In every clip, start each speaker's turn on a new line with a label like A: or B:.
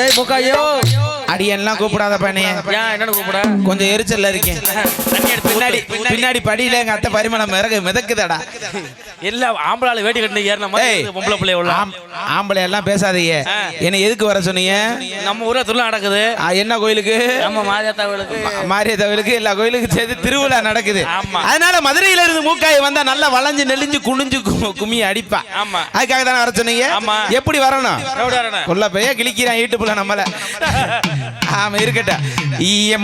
A: ஏய் முக்காயோ
B: அடி எல்லாம் கூப்பிடாத பையனே.
A: ஏன் என்ன கூப்பிட?
B: கொஞ்சம் எரிச்சல்ல இருக்கேன். பின்னாடி பின்னாடி படியில எங்க அத்தை பரிமளம் மிதக்குதடா.
A: எல்லா ஆம்பளால வேட்டி கட்டின ஏறின மாதிரி பொம்பளை பிள்ளைய உள்ள
B: ஆம்பளை எல்லாம் பேசாதீங்க. என்ன எதுக்கு வர சொன்னீங்க?
A: நம்ம ஊர்ல திருவிழா நடக்குது.
B: என்ன கோயிலுக்கு?
A: நம்ம மாரியாத்தா கோயிலுக்கு.
B: மாரியாத்தா கோயிலுக்கு எல்லா கோயிலுக்கு சேர்த்து திருவிழா நடக்குது. அதனால மதுரையில இருந்து மூக்காய் வந்தா நல்லா வளைஞ்சு நெளிஞ்சு குனிஞ்சு கும்மி அடிப்பா. அதுக்காக தானே வர சொன்னீங்க. எப்படி வரணும்? கொல்ல பைய கிழிக்கிறான் யூடியூப்ல நம்மள. ஆமா இருக்கட்ட.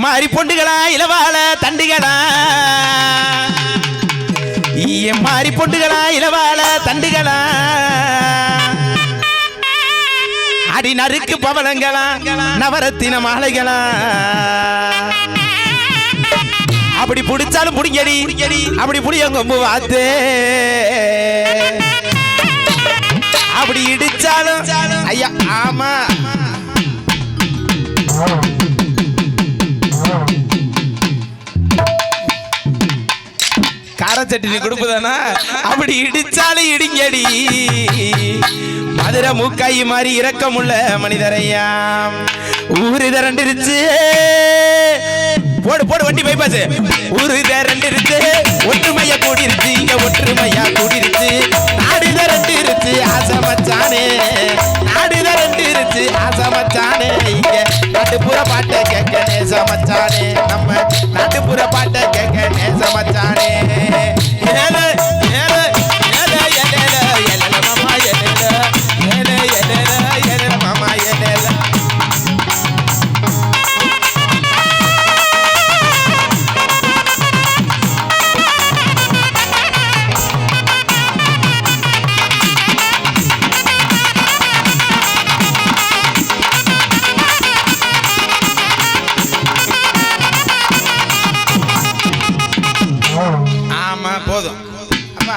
B: மாறி பொண்டுகளா இளவால தண்டுகளா, மாறி பொண்டுகளா இளவால தண்டுகளா, அடி நறுக்கு பவளங்களா நவரத்தின மாலைகளா, அப்படி புடிச்சாலும் புடிங்கடி அப்படி புடியங்கொம்பு வாத்து, அப்படி இடிச்சாலும் ஐயா ஆமா காரச்சட்டினி கொடுப்புதானா, அப்படி இடிச்சாலும் இடிங்கடி. மதுரை மூக்காயி மாதிரி இரக்கமுள்ள மனிதரையா ஊரு திரண்டிருச்சு. போடு போடு வண்டி பைபாஸ். ஊரு திரண்டிருச்சு, ஒற்றுமையா கூடிருச்சு, இங்க ஒற்றுமையா கூடிருச்சு. நாடு திரண்டிருச்சு ஆசை மச்சானே, நாடு திரண்டிருச்சு ஆசை மச்சானே. இங்க நாட்டுப்புற பாட்டை கேட்க நேச மச்சானே, நம்ம நாட்டுப்புற பாட்டை கேட்க நேச மச்சானே. போதும் அப்பா,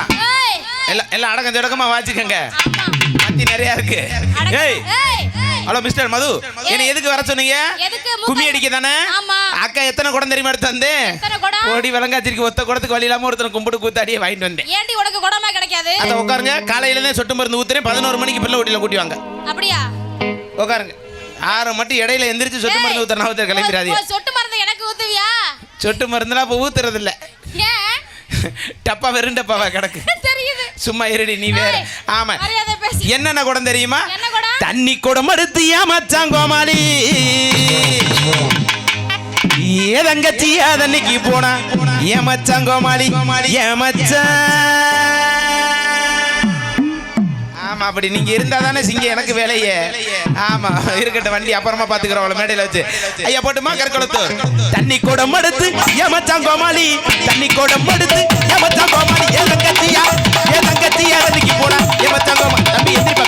B: எல்லாம் அடக்கம் ஜடக்கமா வாச்சிக்கங்க. மத்தி நிறைய இருக்கு. ஏய் ஹலோ மிஸ்டர் மது, என்ன எதுக்கு வர சொன்னீங்க? கும்மி அடிக்க தானே? அக்கா எத்தனை குடம் தெரியுமா எடுத்து வந்தேன்? ஓடி விளங்காச்சிருக்கு ஒத்த குடத்துக்கு வழி இல்லாம ஒருத்தனை கும்பிட்டு கூத்தாடியே வாங்கிட்டு வந்தேன்.
C: ஏண்டி உனக்கு குடமா கிடைக்காது?
B: அத உட்காருங்க. காலையில இருந்தே சொட்டு மருந்து ஊத்துறேன். 11 மணிக்கு பிள்ளை ஓட்டில கூட்டி வாங்க. அப்படியா? உட்காருங்க. 6 மட்டும் இடையில எந்திரிச்சு சொட்டு மருந்து ஊத்துறனா ஊத்துற கிளம்பிராதீங்க.
C: சொட்டு மருந்து எனக்கு ஊத்துவியா?
B: சொட்டு மருந்துலாம் இப்ப ஊத்துறது இல்ல.
C: ஏன்?
B: டப்பா வெறும் டப்பாவா கிடக்கு.
C: தெரியுது.
B: சும்மா இருடி நீ வேற. ஆமா. என்னென்ன குடம் தெரியுமா? தண்ணி குடம் எடுத்து ஏமாச்சான் கோமாளி, ஏதங்கச்சி அதன்னைக்கு போனா ஏமாச்சான் கோமாளி ஏமாச்சான். ஆமா அப்படி நீங்க இருந்தா தானே சிங்க எனக்கு வேலையே. ஆமா இருக்கட்டும், வண்டி அப்புறமா பாத்துக்கிறோம் மேடையில வச்சு. ஐயா போட்டுமா கற்கொளத்தூர். தண்ணி குடம் எடுத்து ஏமாச்சான் கோமாளி, தண்ணி குடம் எடுத்து ஏமாச்சான் கோமாளி, ஏதங்கச்சி அதன்னைக்கு போனா ஏமாச்சான் கோமாளி. தம்பி எந்திரிப்பா